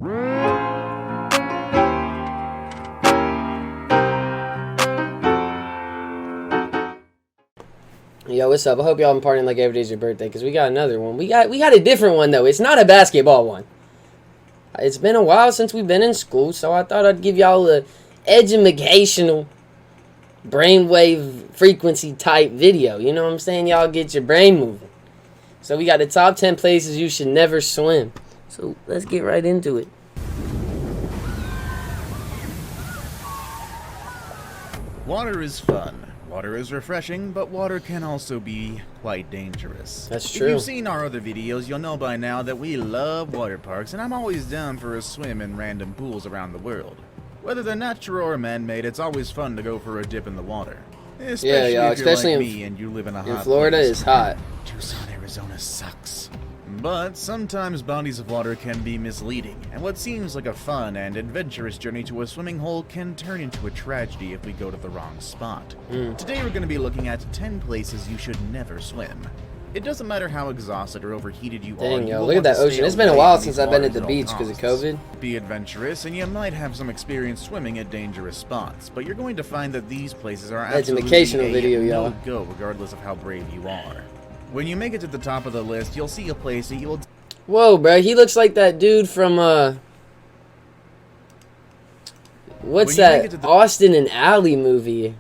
Yo, what's up? I hope y'all been partying like every day's your birthday, because we got another one. We got a different one, though. It's not a basketball one. It's been a while since we've been in school, so I thought I'd give y'all a educational brainwave frequency type video. You know what I'm saying? Y'all get your brain moving. So we got the top 10 places you should never swim. So let's get right into it. Water is fun. Water is refreshing, but water can also be quite dangerous. That's true. If you've seen our other videos, you'll know by now that we love water parks, and I'm always down for a swim in random pools around the world. Whether they're natural or man-made, it's always fun to go for a dip in the water. Especially if you're like me and you live in a hot Florida place. Is hot. Tucson, Arizona sucks. But sometimes bodies of water can be misleading, and what seems like a fun and adventurous journey to a swimming hole can turn into a tragedy if we go to the wrong spot. Today we're going to be looking at 10 places you should never swim. It doesn't matter how exhausted or overheated you are. Dang, yo, look at that ocean. It's been a while since I've been at the beach because of COVID. Be adventurous, and you might have some experience swimming at dangerous spots, but you're going to find that these places are absolutely video, y'all. no-go regardless of how brave you are. When you make it to the top of the list, you'll see a place that you'll... Whoa, bro. He looks like that dude from, what's that? Austin and Ally movie.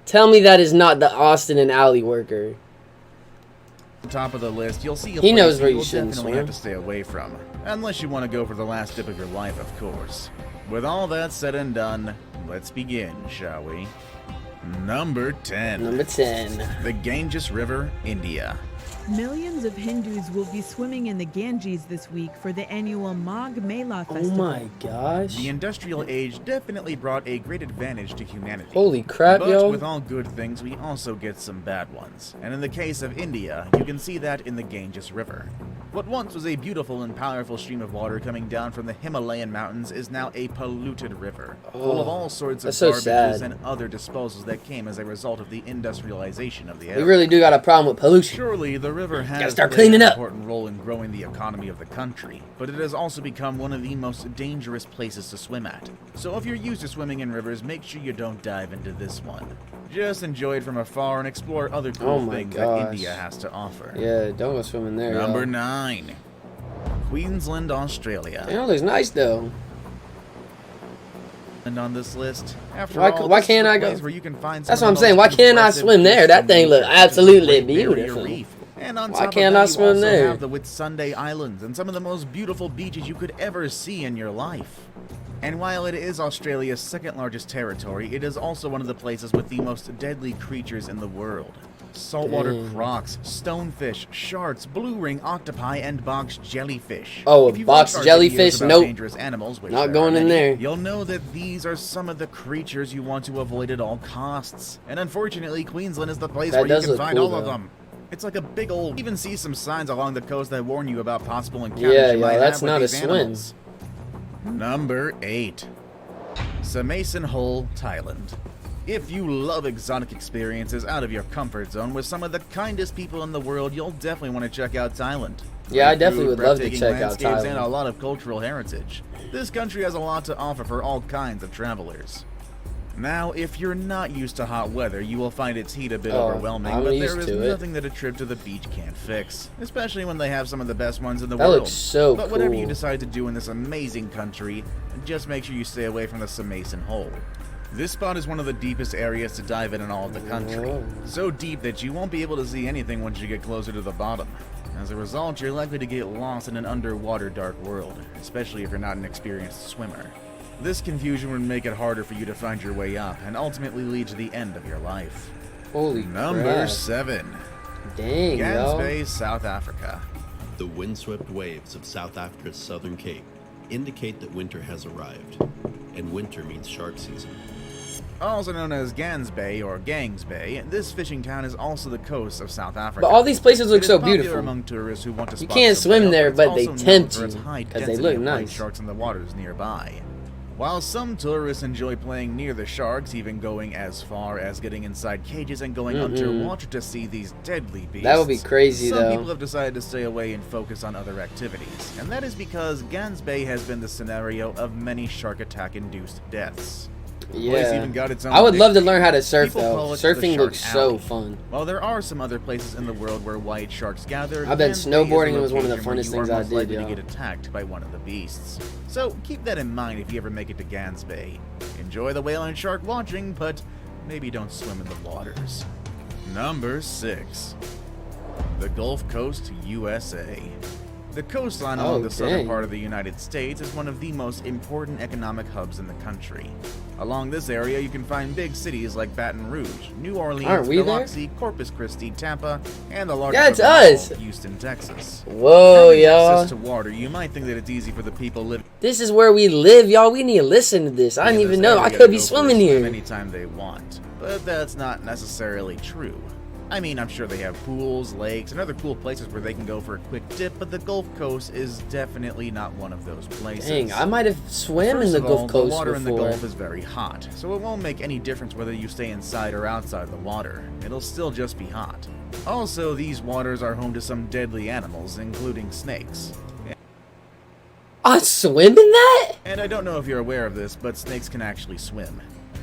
Tell me that is not the Austin and Ally worker. Top of the list, you'll see a he place knows where you you shouldn't definitely swim. have to stay away from. Unless you want to go for the last dip of your life, of course. With all that said and done, let's begin, shall we? Number 10. Number 10. The Ganges River, India. Millions of Hindus will be swimming in the Ganges this week for the annual Magh Mela festival. Oh my gosh. The industrial age definitely brought a great advantage to humanity. Holy crap, but yo. with all good things, we also get some bad ones. And in the case of India, you can see that in the Ganges River. What once was a beautiful and powerful stream of water coming down from the Himalayan mountains is now a polluted river, full of all sorts of garbages and other disposals that came as a result of the industrialization of the area. We really do got a problem with pollution. Surely the river has start played cleaning an up. important role in growing the economy of the country, but it has also become one of the most dangerous places to swim at. So if you're used to swimming in rivers, make sure you don't dive into this one. Just enjoy it from afar and explore other cool things that India has to offer. Yeah, don't go swimming there. Number 9. Queensland, Australia. Damn, it looks nice though. And on this list, after why can't I go? Where you can find that's what I'm saying. Why can't I swim there? That thing look absolutely beautiful. And on why top can't of that, I swim you also there? have the Whitsunday Islands and some of the most beautiful beaches you could ever see in your life. And while it is Australia's second largest territory, it is also one of the places with the most deadly creatures in the world. Saltwater crocs, stonefish, sharks, blue ring octopi, and box jellyfish. Oh, a box jellyfish? Nope. Dangerous animals, which not going in there. You'll know that these are some of the creatures you want to avoid at all costs. And unfortunately, Queensland is the place where you can find all of them. It's like a big old... You even see some signs along the coast that warn you about possible encounters you might have with these animals. Number 8. Samaisen Hole, Thailand. If you love exotic experiences out of your comfort zone with some of the kindest people in the world, you'll definitely want to check out Thailand. Yeah, I definitely would love to check out Thailand. And a lot of cultural heritage. This country has a lot to offer for all kinds of travelers. Now, if you're not used to hot weather, you will find its heat a bit overwhelming, but there is nothing that a trip to the beach can't fix, especially when they have some of the best ones in the world. That looks so cool. But whatever you decide to do in this amazing country, just make sure you stay away from the Samaisen Hole. This spot is one of the deepest areas to dive in all of the country. So deep that you won't be able to see anything once you get closer to the bottom. As a result, you're likely to get lost in an underwater dark world, especially if you're not an experienced swimmer. This confusion would make it harder for you to find your way up, and ultimately lead to the end of your life. Holy Number crap. 7. Dang, Gans Bay, South Africa. The windswept waves of South Africa's southern cape indicate that winter has arrived, and winter means shark season. Also known as Gans Bay or Gangs Bay, this fishing town is also the coast of South Africa. But all these places look so beautiful. Among tourists who want to you spot can't some swim whale, there, but they also tempt known you for its high because they density look of white nice. sharks in the waters nearby. While some tourists enjoy playing near the sharks, even going as far as getting inside cages and going underwater to see these deadly beasts, that would be crazy, some though. people have decided to stay away and focus on other activities, and that is because Gans Bay has been the scenario of many shark attack-induced deaths. Yeah, even got its own I would love to learn how to surf, People though. call it the Surfing Shark looks so Alley. fun. While there are some other places in the world where white sharks gather, I bet Gans Bay snowboarding is a was one of the location where funnest you things are I most did, likely yo. to get attacked by one of the beasts. So keep that in mind if you ever make it to Gans Bay. Enjoy the whale and shark watching, but maybe don't swim in the waters. Number 6. The Gulf Coast, USA. The coastline along the southern part of the United States is one of the most important economic hubs in the country. Along this area, you can find big cities like Baton Rouge, New Orleans, Biloxi, Corpus Christi, Tampa, and the largest of them all, Houston, Texas. Whoa, Having y'all. access to water, you might think that it's easy for the people living. This is where we live, y'all. We need to listen to this. I didn't even know. I could be swimming here. Anytime they want, but that's not necessarily true. I mean, I'm sure they have pools, lakes, and other cool places where they can go for a quick dip, but the Gulf Coast is definitely not one of those places. Dang, I might have swam in the Gulf Coast before. The water before. in the Gulf is very hot, so it won't make any difference whether you stay inside or outside the water. It'll still just be hot. Also, these waters are home to some deadly animals, including snakes. I swim in that? And I don't know if you're aware of this, but snakes can actually swim.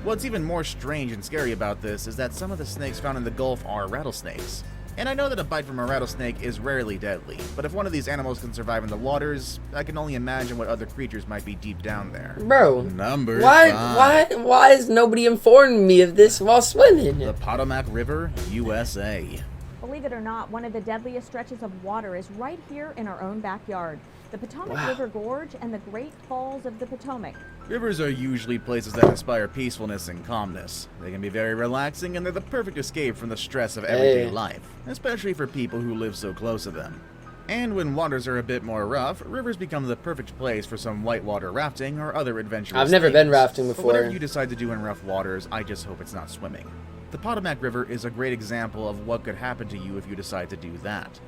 What's even more strange and scary about this is that some of the snakes found in the Gulf are rattlesnakes. And I know that a bite from a rattlesnake is rarely deadly, but if one of these animals can survive in the waters, I can only imagine what other creatures might be deep down there. Bro, Number 5. Why is nobody informing me of this while swimming? The Potomac River, USA. Believe it or not, one of the deadliest stretches of water is right here in our own backyard. The Potomac River Gorge and the Great Falls of the Potomac. Rivers are usually places that inspire peacefulness and calmness. They can be very relaxing, and they're the perfect escape from the stress of everyday life, especially for people who live so close to them. And when waters are a bit more rough, rivers become the perfect place for some whitewater rafting or other adventurous I've never been rafting But before. whatever you decide to do in rough waters, I just hope it's not swimming. The Potomac River is a great example of what could happen to you if you decide to do that.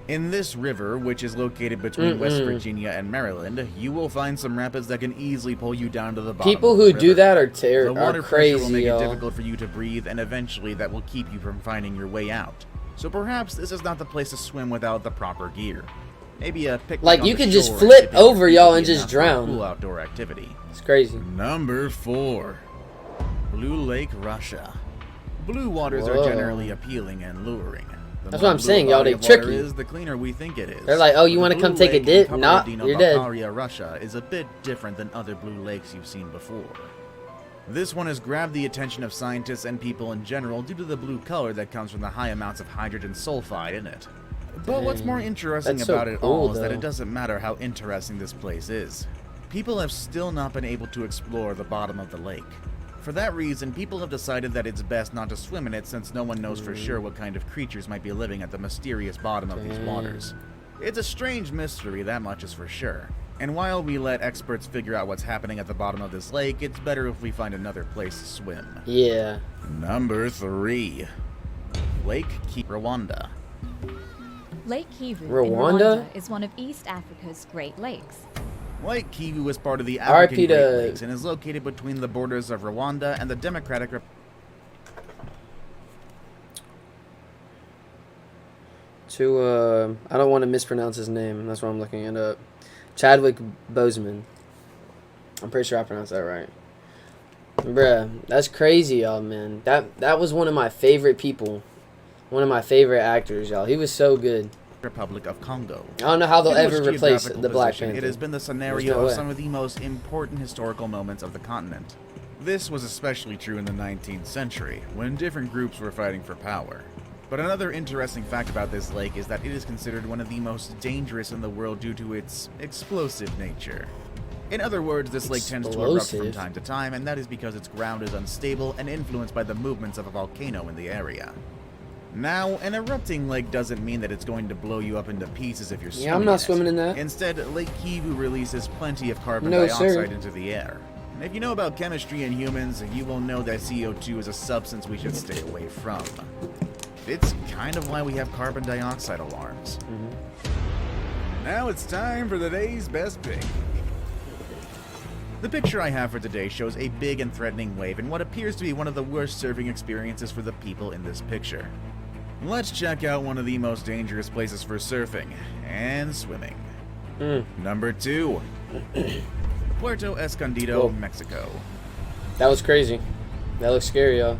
In this river, which is located between West Virginia and Maryland, you will find some rapids that can easily pull you down to the bottom. People of the who river. do that are The water crazy, pressure will make it y'all. difficult for you to breathe, and eventually that will keep you from finding your way out. So perhaps this is not the place to swim without the proper gear. Maybe a picnic Like, on you the could just shore flip and dipping your over, feet y'all, would and be just enough for a drown. Cool outdoor activity. It's crazy. Number 4. Blue Lake, Russia. Blue waters Whoa. are generally appealing and luring. The That's more what I'm blue saying, a y'all, body they of water trick you. is, the cleaner we think it is. They're like, oh, you But wanna the come Blue take a Lake dip? in Nah, Kabardino you're dead. Balkaria, Russia is a bit different than other blue lakes you've seen before. This one has grabbed the attention of scientists and people in general due to the blue color that comes from the high amounts of hydrogen sulfide in it. But what's more interesting That's so about it cool, all is that though. it doesn't matter how interesting this place is. People have still not been able to explore the bottom of the lake. For that reason, people have decided that it's best not to swim in it since no one knows for sure what kind of creatures might be living at the mysterious bottom of these waters. It's a strange mystery, that much is for sure. And while we let experts figure out what's happening at the bottom of this lake, it's better if we find another place to swim. Yeah. Number 3. Lake Rwanda. Lake Kivu in Rwanda? Rwanda is one of East Africa's Great Lakes. Lake Kivu is part of the R.I.P. African to- Great Lakes and is located between the borders of Rwanda and the Democratic Republic. I don't want to mispronounce his name. That's why I'm looking it up. Chadwick Boseman. I'm pretty sure I pronounced that right. Bruh, that's crazy, y'all, man. That was one of my favorite people. One of my favorite actors, y'all. He was so good. Republic of Congo. I don't know how they'll Given ever its replace geographical the Black position, Panther. It has been the There's scenario no of way. some of the most important historical moments of the continent. This was especially true in the 19th century, when different groups were fighting for power. But another interesting fact about this lake is that it is considered one of the most dangerous in the world due to its explosive nature. In other words, this lake tends to erupt from Explosive? time to time, and that is because its ground is unstable and influenced by the movements of a volcano in the area. Now, an erupting lake doesn't mean that it's going to blow you up into pieces if you're swimming Yeah, I'm not in it. swimming in that. Instead, Lake Kivu releases plenty of carbon No, dioxide sir. into the air. And if you know about chemistry in humans, you will know that CO2 is a substance we should stay away from. It's kind of why we have carbon dioxide alarms. Now it's time for the day's best pick. The picture I have for today shows a big and threatening wave in what appears to be one of the worst surfing experiences for the people in this picture. Let's check out one of the most dangerous places for surfing and swimming. Number 2. Puerto Escondido, Whoa. Mexico. That was crazy. That looks scary, y'all.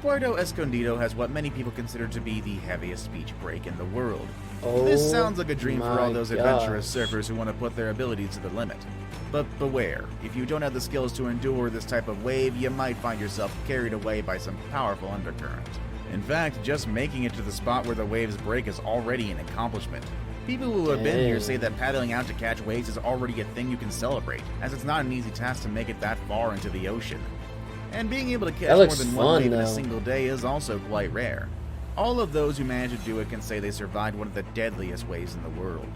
Puerto Escondido has what many people consider to be the heaviest beach break in the world. Oh, This sounds like a dream for all those my adventurous gosh. surfers who want to put their abilities to the limit. But beware, if you don't have the skills to endure this type of wave, you might find yourself carried away by some powerful undercurrent. In fact, just making it to the spot where the waves break is already an accomplishment. People who have been here say that paddling out to catch waves is already a thing you can celebrate, as it's not an easy task to make it that far into the ocean. And being able to catch more looks than one fun, wave in a though. single day is also quite rare. All of those who manage to do it can say they survived one of the deadliest waves in the world.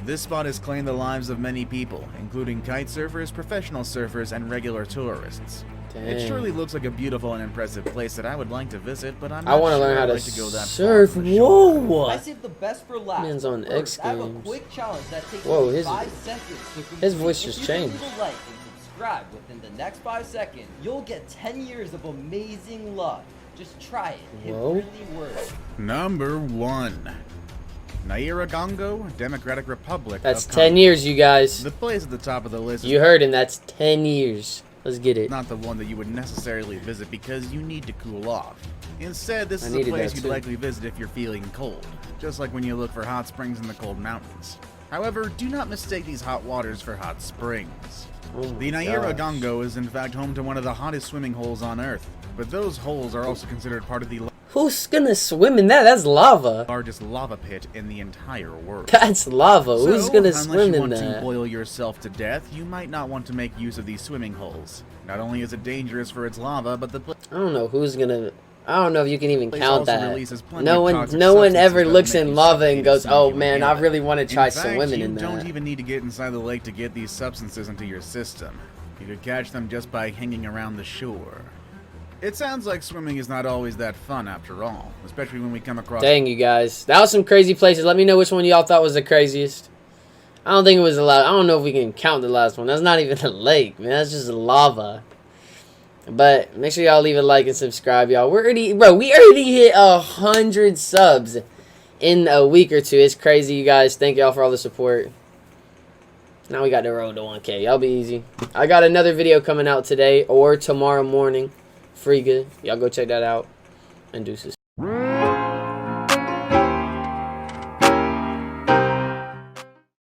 This spot has claimed the lives of many people, including kite surfers, professional surfers, and regular tourists. It Dang. surely looks like a beautiful and impressive place that I would like to visit, but I'm I not want to sure learn how I'd to like to go that surf. far from the shore. Whoa! I saved the best for last. Man's on First, X I have a Games. quick challenge that takes Whoa, only his- 5 seconds to complete. his voice just If you can changed. leave a like and subscribe within the next 5 seconds, you'll get 10 years of amazing luck. Just try it. It Whoa. really works. Number 1. Nairagongo, Democratic Republic That's of 10 Congo. years, you guys. The place at the top of the list is You heard him. That's 10 years. Let's get it. not the one that you would necessarily visit because you need to cool off. Instead, this I is a needed place that you'd too. likely visit if you're feeling cold, just like when you look for hot springs in the cold mountains. However, do not mistake these hot waters for hot springs. Oh my The gosh. Nairagongo is in fact home to one of the hottest swimming holes on Earth, but those holes are also considered part of the Who's gonna swim in that? That's lava. largest lava pit in the entire world. That's lava. Who's So, gonna unless swim you in want to that? boil yourself to death, you might not want to make use of these swimming holes. Not only is it dangerous for its lava, but the place I don't know who's gonna. I don't know if you can even count also that. releases plenty No of one, toxic no one substances ever that looks make in you lava suffocate and goes, as soon "Oh as you man, I inhale it." really want to try In fact, swimming you in don't that." even need to get inside the lake to get these substances into your system. You could catch them just by hanging around the shore. It sounds like swimming is not always that fun after all, especially when we come across Dang, you guys, that was some crazy places. Let me know which one y'all thought was the craziest. I don't think it was a lot. I don't know if we can count the last one. That's not even a lake, man. That's just lava. But make sure y'all leave a like and subscribe, y'all. We already hit 100 subs in a week or two. It's crazy, you guys. Thank y'all for all the support. Now we got the road to 1K. Y'all be easy. I got another video coming out today or tomorrow morning. Free good. Y'all go check that out. And deuces.